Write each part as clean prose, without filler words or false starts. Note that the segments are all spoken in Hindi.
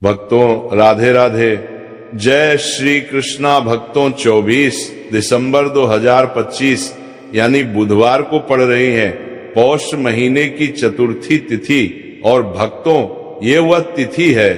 भक्तों राधे राधे। जय श्री कृष्णा। भक्तों 24 दिसंबर 2025 यानी बुधवार को पड़ रही है पौष महीने की चतुर्थी तिथि। और भक्तों ये वह तिथि है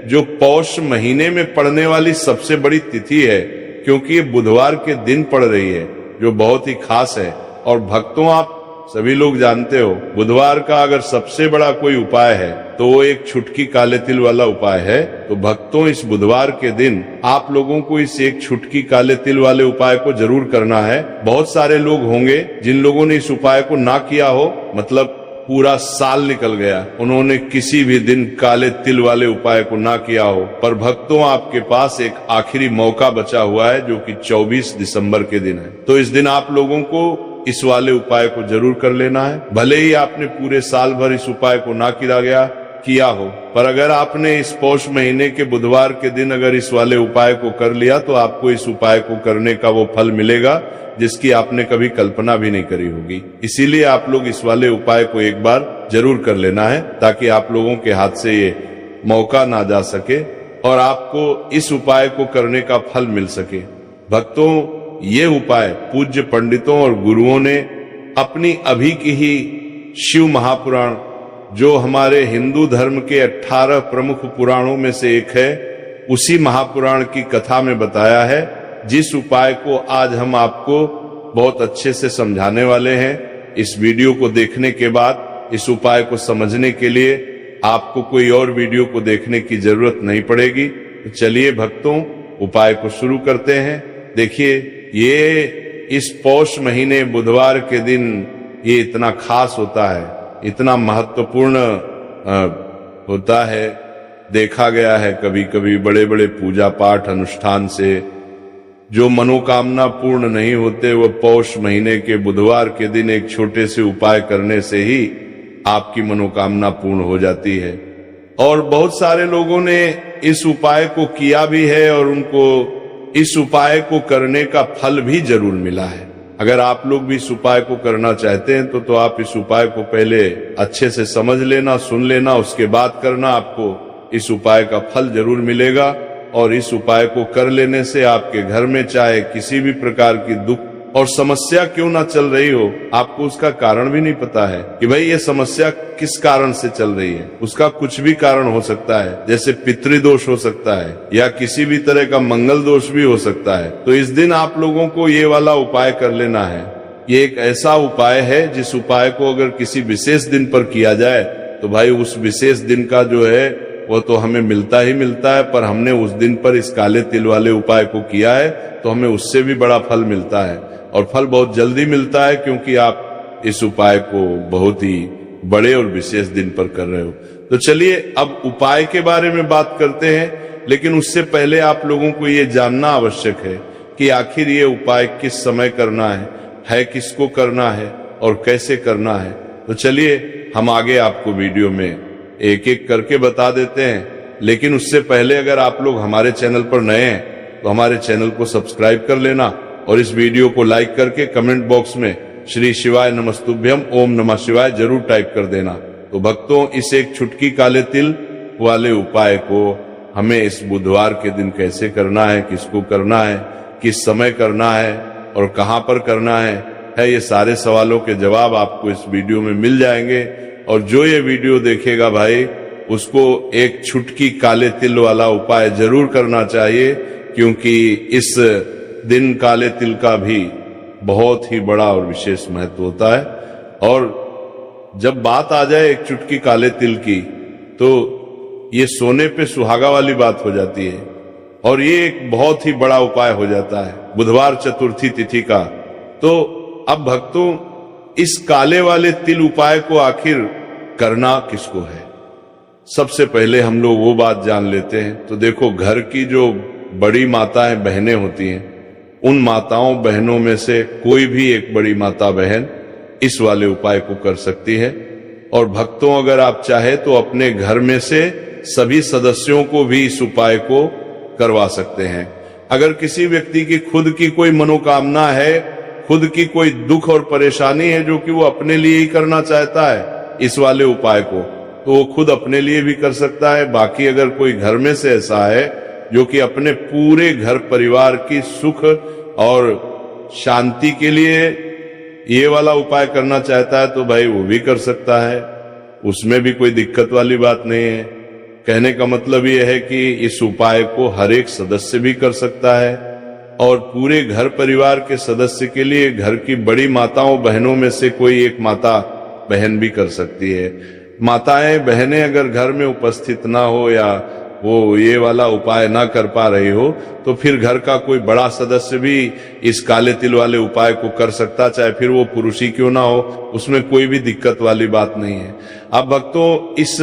जो पौष महीने में पड़ने वाली सबसे बड़ी तिथि है, क्योंकि ये बुधवार के दिन पड़ रही है जो बहुत ही खास है। और भक्तों आप सभी लोग जानते हो बुधवार का अगर सबसे बड़ा कोई उपाय है तो वो एक छुटकी काले तिल वाला उपाय है। तो भक्तों इस बुधवार के दिन आप लोगों को इस एक छुटकी काले तिल वाले उपाय को जरूर करना है। बहुत सारे लोग होंगे जिन लोगों ने इस उपाय को ना किया हो, मतलब पूरा साल निकल गया, उन्होंने किसी भी दिन काले तिल वाले उपाय को ना किया हो। पर भक्तों आपके पास एक आखिरी मौका बचा हुआ है जो कि 24 दिसंबर के दिन है। तो इस दिन आप लोगों को इस वाले उपाय को जरूर कर लेना है। भले ही आपने पूरे साल भर इस उपाय को ना किया हो, पर अगर आपने इस पौष महीने के बुधवार के दिन अगर इस वाले उपाय को कर लिया तो आपको इस उपाय को करने का वो फल मिलेगा जिसकी आपने कभी कल्पना भी नहीं करी होगी। इसीलिए आप लोग इस वाले उपाय को एक बार जरूर कर लेना है ताकि आप लोगों के हाथ से ये मौका ना जा सके और आपको इस उपाय को करने का फल मिल सके। भक्तों ये उपाय पूज्य पंडितों और गुरुओं ने अपनी अभी की ही शिव महापुराण, जो हमारे हिंदू धर्म के 18 प्रमुख पुराणों में से एक है, उसी महापुराण की कथा में बताया है, जिस उपाय को आज हम आपको बहुत अच्छे से समझाने वाले हैं। इस वीडियो को देखने के बाद इस उपाय को समझने के लिए आपको कोई और वीडियो को देखने की जरूरत नहीं पड़ेगी। तो चलिए भक्तों उपाय को शुरू करते हैं। देखिए ये इस पौष महीने बुधवार के दिन ये इतना खास होता है, इतना महत्वपूर्ण होता है। देखा गया है कभी कभी बड़े बड़े पूजा पाठ अनुष्ठान से जो मनोकामना पूर्ण नहीं होते वो पौष महीने के बुधवार के दिन एक छोटे से उपाय करने से ही आपकी मनोकामना पूर्ण हो जाती है। और बहुत सारे लोगों ने इस उपाय को किया भी है और उनको इस उपाय को करने का फल भी जरूर मिला है। अगर आप लोग भी इस उपाय को करना चाहते हैं तो आप इस उपाय को पहले अच्छे से समझ लेना, सुन लेना, उसके बाद करना। आपको इस उपाय का फल जरूर मिलेगा और इस उपाय को कर लेने से आपके घर में चाहे किसी भी प्रकार की दुख और समस्या क्यों ना चल रही हो, आपको उसका कारण भी नहीं पता है कि भाई ये समस्या किस कारण से चल रही है। उसका कुछ भी कारण हो सकता है, जैसे पितृदोष हो सकता है या किसी भी तरह का मंगल दोष भी हो सकता है। तो इस दिन आप लोगों को ये वाला उपाय कर लेना है। ये एक ऐसा उपाय है जिस उपाय को अगर किसी विशेष दिन पर किया जाए तो भाई उस विशेष दिन का जो है वो तो हमें मिलता ही मिलता है, पर हमने उस दिन पर इस काले तिल वाले उपाय को किया है तो हमें उससे भी बड़ा फल मिलता है और फल बहुत जल्दी मिलता है, क्योंकि आप इस उपाय को बहुत ही बड़े और विशेष दिन पर कर रहे हो। तो चलिए अब उपाय के बारे में बात करते हैं, लेकिन उससे पहले आप लोगों को ये जानना आवश्यक है कि आखिर ये उपाय किस समय करना है किसको करना है और कैसे करना है। तो चलिए हम आगे आपको वीडियो में एक एक करके बता देते हैं। लेकिन उससे पहले अगर आप लोग हमारे चैनल पर नए हैं तो हमारे चैनल को सब्सक्राइब कर लेना और इस वीडियो को लाइक करके कमेंट बॉक्स में श्री शिवाय नमस्तुभ्यम ओम नमः शिवाय जरूर टाइप कर देना। तो भक्तों इस एक छुटकी काले तिल वाले उपाय को हमें इस बुधवार के दिन कैसे करना है, किसको करना है, किस समय करना है और कहां पर करना है ये सारे सवालों के जवाब आपको इस वीडियो में मिल जाएंगे। और जो ये वीडियो देखेगा भाई उसको एक छुटकी काले तिल वाला उपाय जरूर करना चाहिए, क्योंकि इस दिन काले तिल का भी बहुत ही बड़ा और विशेष महत्व होता है। और जब बात आ जाए एक चुटकी काले तिल की तो ये सोने पे सुहागा वाली बात हो जाती है और ये एक बहुत ही बड़ा उपाय हो जाता है बुधवार चतुर्थी तिथि का। तो अब भक्तों इस काले वाले तिल उपाय को आखिर करना किसको है, सबसे पहले हम लोग वो बात जान लेते हैं। तो देखो घर की जो बड़ी माताएं बहनें होती हैं, उन माताओं बहनों में से कोई भी एक बड़ी माता बहन इस वाले उपाय को कर सकती है। और भक्तों अगर आप चाहे तो अपने घर में से सभी सदस्यों को भी इस उपाय को करवा सकते हैं। अगर किसी व्यक्ति की खुद की कोई मनोकामना है, खुद की कोई दुख और परेशानी है जो कि वो अपने लिए ही करना चाहता है इस वाले उपाय को, तो वो खुद अपने लिए भी कर सकता है। बाकी अगर कोई घर में से ऐसा है जो कि अपने पूरे घर परिवार की सुख और शांति के लिए ये वाला उपाय करना चाहता है तो भाई वो भी कर सकता है, उसमें भी कोई दिक्कत वाली बात नहीं है। कहने का मतलब ये है कि इस उपाय को हर एक सदस्य भी कर सकता है और पूरे घर परिवार के सदस्य के लिए घर की बड़ी माताओं बहनों में से कोई एक माता बहन भी कर सकती है। माताएं बहनें अगर घर में उपस्थित ना हो या वो ये वाला उपाय ना कर पा रही हो तो फिर घर का कोई बड़ा सदस्य भी इस काले तिल वाले उपाय को कर सकता, चाहे फिर वो पुरुष ही क्यों ना हो, उसमें कोई भी दिक्कत वाली बात नहीं है। अब भक्तों, इस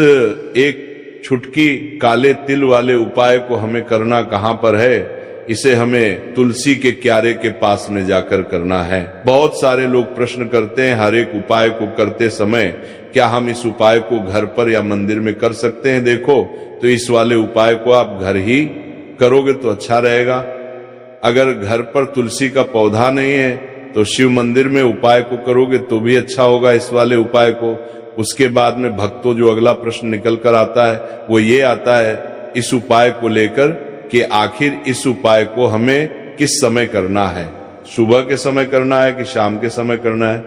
एक छुटकी काले तिल वाले उपाय को हमें करना कहां पर है? इसे हमें तुलसी के क्यारे के पास में जाकर करना है। बहुत सारे लोग प्रश्न करते हैं हर एक उपाय को करते समय, क्या हम इस उपाय को घर पर या मंदिर में कर सकते हैं? देखो, तो इस वाले उपाय को आप घर ही करोगे तो अच्छा रहेगा। अगर घर पर तुलसी का पौधा नहीं है तो शिव मंदिर में उपाय को करोगे तो भी अच्छा होगा इस वाले उपाय को। उसके बाद में भक्तों जो अगला प्रश्न निकल कर आता है वो ये आता है इस उपाय को लेकर कि आखिर इस उपाय को हमें किस समय करना है, सुबह के समय करना है कि शाम के समय करना है?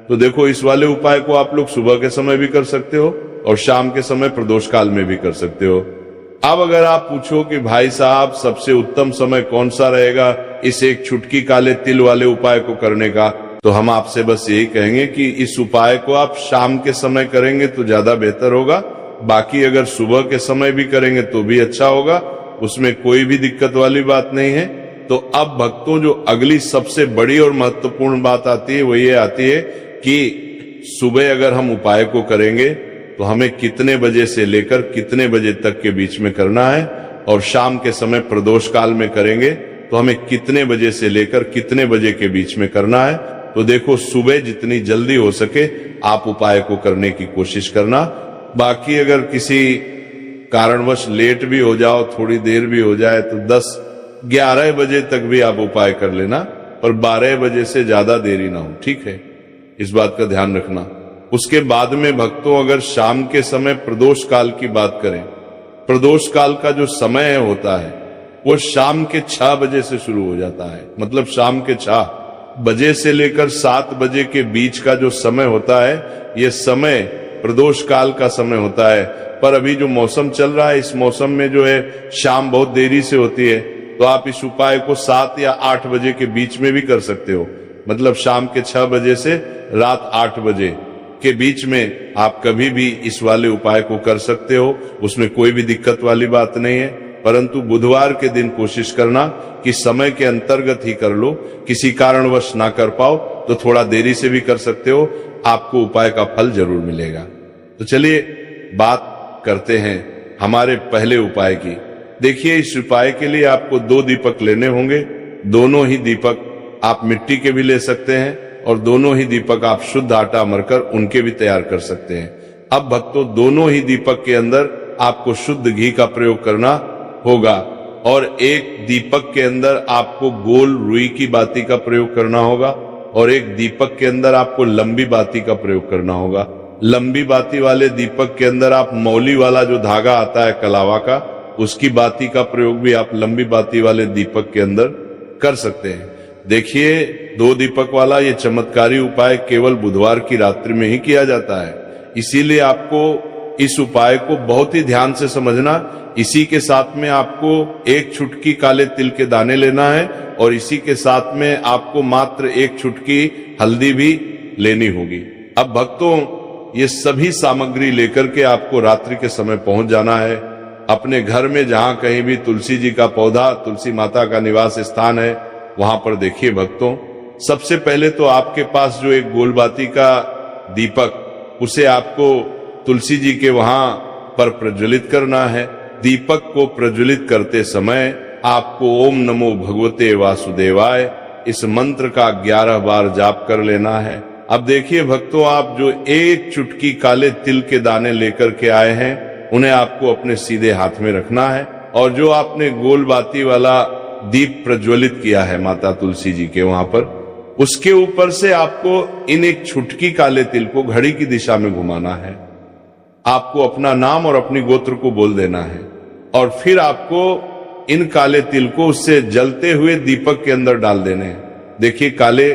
तो देखो, इस वाले उपाय को आप लोग सुबह के समय भी कर सकते हो और शाम के समय प्रदोष काल में भी कर सकते हो। अब अगर आप पूछो कि भाई साहब सबसे उत्तम समय कौन सा रहेगा इस एक छुटकी काले तिल वाले उपाय को करने का, तो हम आपसे बस यही कहेंगे कि इस उपाय को आप शाम के समय करेंगे तो ज्यादा बेहतर होगा। बाकी अगर सुबह के समय भी करेंगे तो भी अच्छा होगा, उसमें कोई भी दिक्कत वाली बात नहीं है। तो अब भक्तों, जो अगली सबसे बड़ी और महत्वपूर्ण बात आती है वो ये आती है कि सुबह अगर हम उपाय को करेंगे तो हमें कितने बजे से लेकर कितने बजे तक के बीच में करना है, और शाम के समय प्रदोष काल में करेंगे तो हमें कितने बजे से लेकर कितने बजे के बीच में करना है। तो देखो, सुबह जितनी जल्दी हो सके आप उपाय को करने की कोशिश करना। बाकी अगर किसी कारणवश लेट भी हो जाओ, थोड़ी देर भी हो जाए तो 10-11 बजे तक भी आप उपाय कर लेना, पर 12 बजे से ज्यादा देरी ना हो, ठीक है? इस बात का ध्यान रखना। उसके बाद में भक्तों, अगर शाम के समय प्रदोष काल की बात करें, प्रदोष काल का जो समय होता है वो शाम के 6 बजे से शुरू हो जाता है। मतलब शाम के 6 बजे से लेकर 7 बजे के बीच का जो समय होता है ये समय प्रदोष काल का समय होता है। पर अभी जो मौसम चल रहा है इस मौसम में जो है शाम बहुत देरी से होती है, तो आप इस उपाय को 7 या 8 बजे के बीच में भी कर सकते हो। मतलब शाम के 6 बजे से रात 8 बजे के बीच में आप कभी भी इस वाले उपाय को कर सकते हो, उसमें कोई भी दिक्कत वाली बात नहीं है। परंतु बुधवार के दिन कोशिश करना कि समय के अंतर्गत ही कर लो, किसी कारणवश ना कर पाओ तो थोड़ा देरी से भी कर सकते हो, आपको उपाय का फल जरूर मिलेगा। तो चलिए बात करते हैं हमारे पहले उपाय की। देखिए, इस उपाय के लिए आपको 2 दीपक लेने होंगे। दोनों ही दीपक आप मिट्टी के भी ले सकते हैं और दोनों ही दीपक आप शुद्ध आटा मरकर उनके भी तैयार कर सकते हैं। अब भक्तों, दोनों ही दीपक के अंदर आपको शुद्ध घी का प्रयोग करना होगा और एक दीपक के अंदर आपको गोल रुई की बाती का प्रयोग करना होगा और एक दीपक के अंदर आपको लंबी बाती का प्रयोग करना होगा। लंबी बाती वाले दीपक के अंदर आप मौली वाला जो धागा आता है कलावा का, उसकी बाती का प्रयोग भी आप लंबी बाती वाले दीपक के अंदर कर सकते हैं। देखिए, 2 दीपक वाला ये चमत्कारी उपाय केवल बुधवार की रात्रि में ही किया जाता है, इसीलिए आपको इस उपाय को बहुत ही ध्यान से समझना। इसी के साथ में आपको एक चुटकी काले तिल के दाने लेना है और इसी के साथ में आपको मात्र एक चुटकी हल्दी भी लेनी होगी। अब भक्तों, ये सभी सामग्री लेकर के आपको रात्रि के समय पहुंच जाना है अपने घर में, जहां कहीं भी तुलसी जी का पौधा, तुलसी माता का निवास स्थान है वहां पर। देखिए भक्तों, सबसे पहले तो आपके पास जो एक गोलबाती का दीपक, उसे आपको तुलसी जी के वहां पर प्रज्वलित करना है। दीपक को प्रज्वलित करते समय आपको ओम नमो भगवते वासुदेवाय इस मंत्र का 11 बार जाप कर लेना है। अब देखिए भक्तों, आप जो एक चुटकी काले तिल के दाने लेकर के आए हैं उन्हें आपको अपने सीधे हाथ में रखना है और जो आपने गोलबाती वाला दीप प्रज्वलित किया है माता तुलसी जी के वहां पर, उसके ऊपर से आपको इन एक छुटकी काले तिल को घड़ी की दिशा में घुमाना है। आपको अपना नाम और अपनी गोत्र को बोल देना है और फिर आपको इन काले तिल को उससे जलते हुए दीपक के अंदर डाल देने हैं। देखिए, काले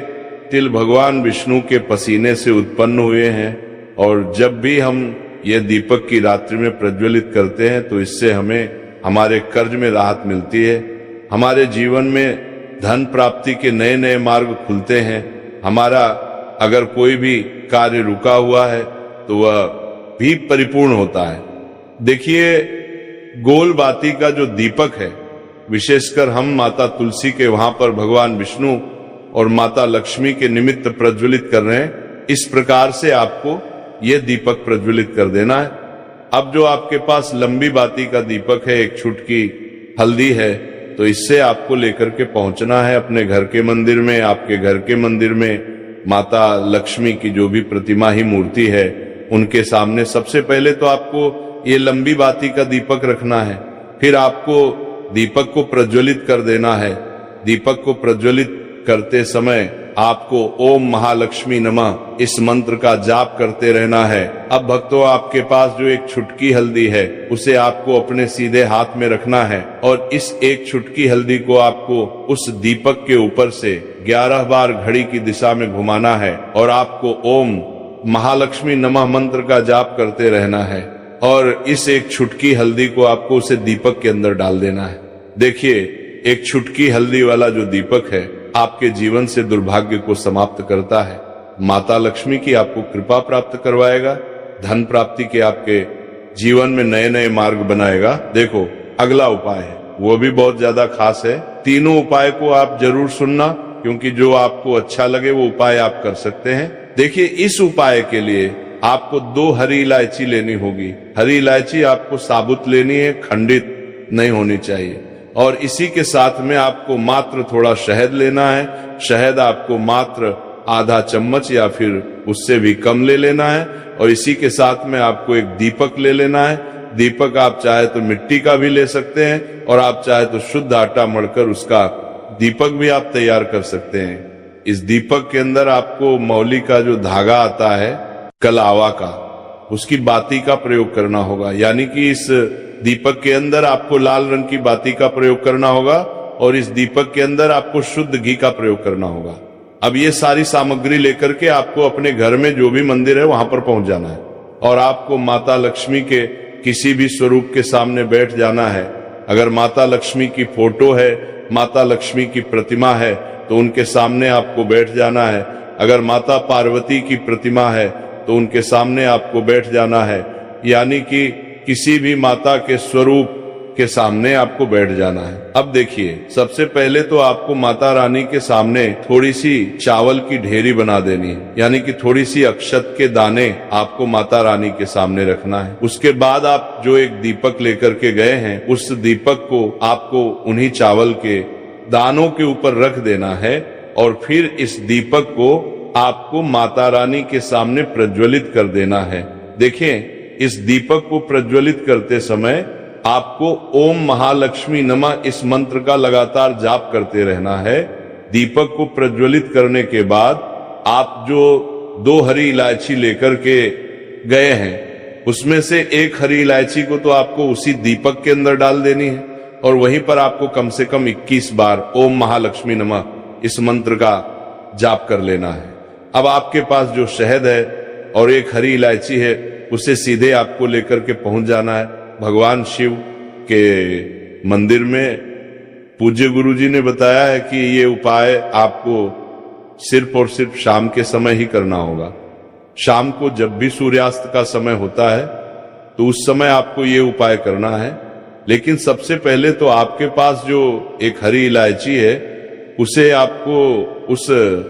तिल भगवान विष्णु के पसीने से उत्पन्न हुए हैं और जब भी हम ये दीपक की रात्रि में प्रज्वलित करते हैं तो इससे हमें हमारे कर्ज में राहत मिलती है, हमारे जीवन में धन प्राप्ति के नए नए मार्ग खुलते हैं, हमारा अगर कोई भी कार्य रुका हुआ है तो वह भी परिपूर्ण होता है। देखिए, गोल बाती का जो दीपक है, विशेषकर हम माता तुलसी के वहां पर भगवान विष्णु और माता लक्ष्मी के निमित्त प्रज्वलित कर रहे हैं। इस प्रकार से आपको यह दीपक प्रज्वलित कर देना है। अब जो आपके पास लंबी बाती का दीपक है, एक छुटकी हल्दी है, तो इससे आपको लेकर के पहुंचना है अपने घर के मंदिर में। आपके घर के मंदिर में माता लक्ष्मी की जो भी प्रतिमा ही मूर्ति है, उनके सामने सबसे पहले तो आपको ये लंबी बाती का दीपक रखना है। फिर आपको दीपक को प्रज्वलित कर देना है। दीपक को प्रज्वलित करते समय आपको ओम महालक्ष्मी नमः इस मंत्र का जाप करते रहना है। अब भक्तों, आपके पास जो एक छुटकी हल्दी है, उसे आपको अपने सीधे हाथ में रखना है और इस एक छुटकी हल्दी को आपको उस दीपक के ऊपर से 11 बार घड़ी की दिशा में घुमाना है और आपको ओम महालक्ष्मी नमः मंत्र का जाप करते रहना है और इस एक छुटकी हल्दी को आपको उसे दीपक के अंदर डाल देना है। देखिए, एक छुटकी हल्दी वाला जो दीपक है आपके जीवन से दुर्भाग्य को समाप्त करता है, माता लक्ष्मी की आपको कृपा प्राप्त करवाएगा, धन प्राप्ति के आपके जीवन में नए नए मार्ग बनाएगा। देखो, अगला उपाय है, वो भी बहुत ज्यादा खास है। तीनों उपाय को आप जरूर सुनना, क्योंकि जो आपको अच्छा लगे वो उपाय आप कर सकते हैं। देखिए, इस उपाय के लिए आपको 2 हरी इलायची लेनी होगी। हरी इलायची आपको साबुत लेनी है, खंडित नहीं होनी चाहिए। और इसी के साथ में आपको मात्र थोड़ा शहद लेना है। शहद आपको मात्र आधा चम्मच या फिर उससे भी कम ले लेना है। और इसी के साथ में आपको एक दीपक ले लेना है। दीपक आप चाहे तो मिट्टी का भी ले सकते हैं और आप चाहे तो शुद्ध आटा मढ़कर उसका दीपक भी आप तैयार कर सकते हैं। इस दीपक के अंदर आपको मौली का जो धागा आता है कलावा का, उसकी बाती का प्रयोग करना होगा। यानी कि इस दीपक के अंदर आपको लाल रंग की बाती का प्रयोग करना होगा और इस दीपक के अंदर आपको शुद्ध घी का प्रयोग करना होगा। अब ये सारी सामग्री लेकर के आपको अपने घर में जो भी मंदिर है वहां पर पहुंच जाना है और आपको माता लक्ष्मी के किसी भी स्वरूप के सामने बैठ जाना है। अगर माता लक्ष्मी की फोटो है, माता लक्ष्मी की प्रतिमा है, तो उनके सामने आपको बैठ जाना है। अगर माता पार्वती की प्रतिमा है तो उनके सामने आपको बैठ जाना है। यानी कि किसी भी माता के स्वरूप के सामने आपको बैठ जाना है। अब देखिए, सबसे पहले तो आपको माता रानी के सामने थोड़ी सी चावल की ढेरी बना देनी है। यानी कि थोड़ी सी अक्षत के दाने आपको माता रानी के सामने रखना है। उसके बाद आप जो एक दीपक लेकर के गए हैं, उस दीपक को आपको उन्हीं चावल के दानों के ऊपर रख देना है और फिर इस दीपक को आपको माता रानी के सामने प्रज्वलित कर देना है। देखिए, इस दीपक को प्रज्वलित करते समय आपको ओम महालक्ष्मी नमः इस मंत्र का लगातार जाप करते रहना है। दीपक को प्रज्वलित करने के बाद आप जो 2 हरी इलायची लेकर के गए हैं, उसमें से एक हरी इलायची को तो आपको उसी दीपक के अंदर डाल देनी है और वहीं पर आपको कम से कम 21 बार ओम महालक्ष्मी नमः इस मंत्र का जाप कर लेना है। अब आपके पास जो शहद है और एक हरी इलायची है, उसे सीधे आपको लेकर के पहुंच जाना है भगवान शिव के मंदिर में। पूज्य गुरुजी ने बताया है कि ये उपाय आपको सिर्फ और सिर्फ शाम के समय ही करना होगा। शाम को जब भी सूर्यास्त का समय होता है तो उस समय आपको ये उपाय करना है। लेकिन सबसे पहले तो आपके पास जो एक हरी इलायची है, उसे आपको उस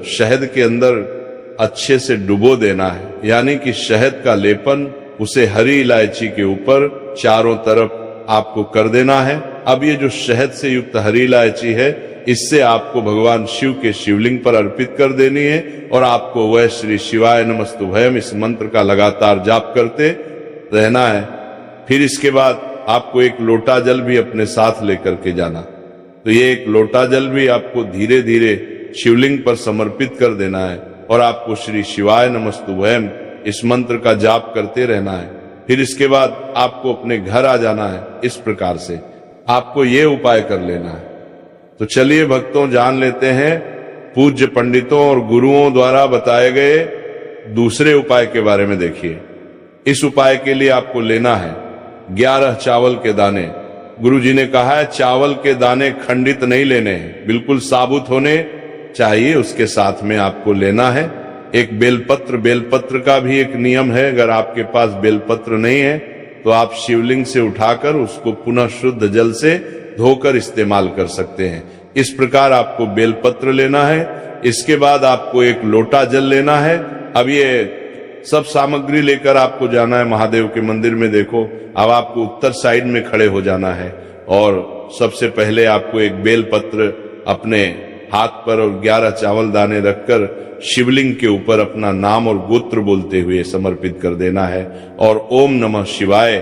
शहद के अंदर अच्छे से डुबो देना है। यानी कि शहद का लेपन उसे हरी इलायची के ऊपर चारों तरफ आपको कर देना है। अब ये जो शहद से युक्त हरी इलायची है, इससे आपको भगवान शिव के शिवलिंग पर अर्पित कर देनी है और आपको वह श्री शिवाय नमस्तुभयम इस मंत्र का लगातार जाप करते रहना है। फिर इसके बाद आपको एक लोटा जल भी अपने साथ लेकर के जाना। तो ये एक लोटा जल भी आपको धीरे धीरे शिवलिंग पर समर्पित कर देना है और आपको श्री शिवाय नमस्तुभयम इस मंत्र का जाप करते रहना है। फिर इसके बाद आपको अपने घर आ जाना है। इस प्रकार से आपको ये उपाय कर लेना है। तो चलिए भक्तों, जान लेते हैं पूज्य पंडितों और गुरुओं द्वारा बताए गए दूसरे उपाय के बारे में। देखिए, इस उपाय के लिए आपको लेना है 11 चावल के दाने। गुरु जी ने कहा है चावल के दाने खंडित नहीं लेने हैं, बिल्कुल साबुत होने चाहिए। उसके साथ में आपको लेना है एक बेलपत्र। बेलपत्र का भी एक नियम है, अगर आपके पास बेलपत्र नहीं है तो आप शिवलिंग से उठाकर उसको पुनः शुद्ध जल से धोकर इस्तेमाल कर सकते हैं। इस प्रकार आपको बेलपत्र लेना है। इसके बाद आपको एक लोटा जल लेना है। अब ये सब सामग्री लेकर आपको जाना है महादेव के मंदिर में। देखो, अब आपको उत्तर साइड में खड़े हो जाना है और सबसे पहले आपको एक बेलपत्र अपने हाथ पर और 11 चावल दाने रखकर शिवलिंग के ऊपर अपना नाम और गोत्र बोलते हुए समर्पित कर देना है और ओम नमः शिवाय,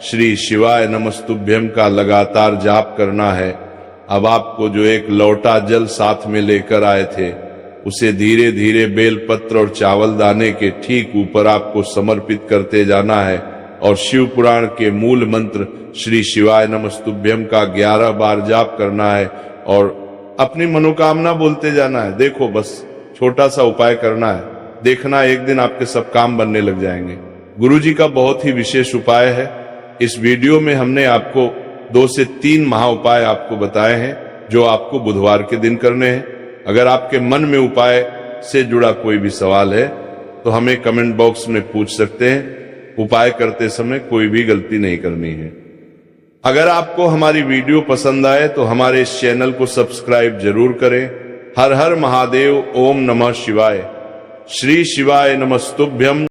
श्री शिवाय नमस्तुभ्यम का लगातार जाप करना है। अब आपको जो एक लोटा जल साथ में लेकर आए थे उसे धीरे धीरे बेलपत्र और चावल दाने के ठीक ऊपर आपको समर्पित करते जाना है और शिव पुराण के मूल मंत्र श्री शिवाय नमस्तुभ्यम का 11 बार जाप करना है और अपनी मनोकामना बोलते जाना है। देखो, बस छोटा सा उपाय करना है, देखना एक दिन आपके सब काम बनने लग जाएंगे। गुरु जी का बहुत ही विशेष उपाय है। इस वीडियो में हमने आपको 2 से 3 महा उपाय आपको बताए हैं जो आपको बुधवार के दिन करने हैं। अगर आपके मन में उपाय से जुड़ा कोई भी सवाल है तो हमें कमेंट बॉक्स में पूछ सकते हैं। उपाय करते समय कोई भी गलती नहीं करनी है। अगर आपको हमारी वीडियो पसंद आए तो हमारे इस चैनल को सब्सक्राइब जरूर करें। हर हर महादेव, ओम नमः शिवाय, श्री शिवाय नमस्तुभ्यम।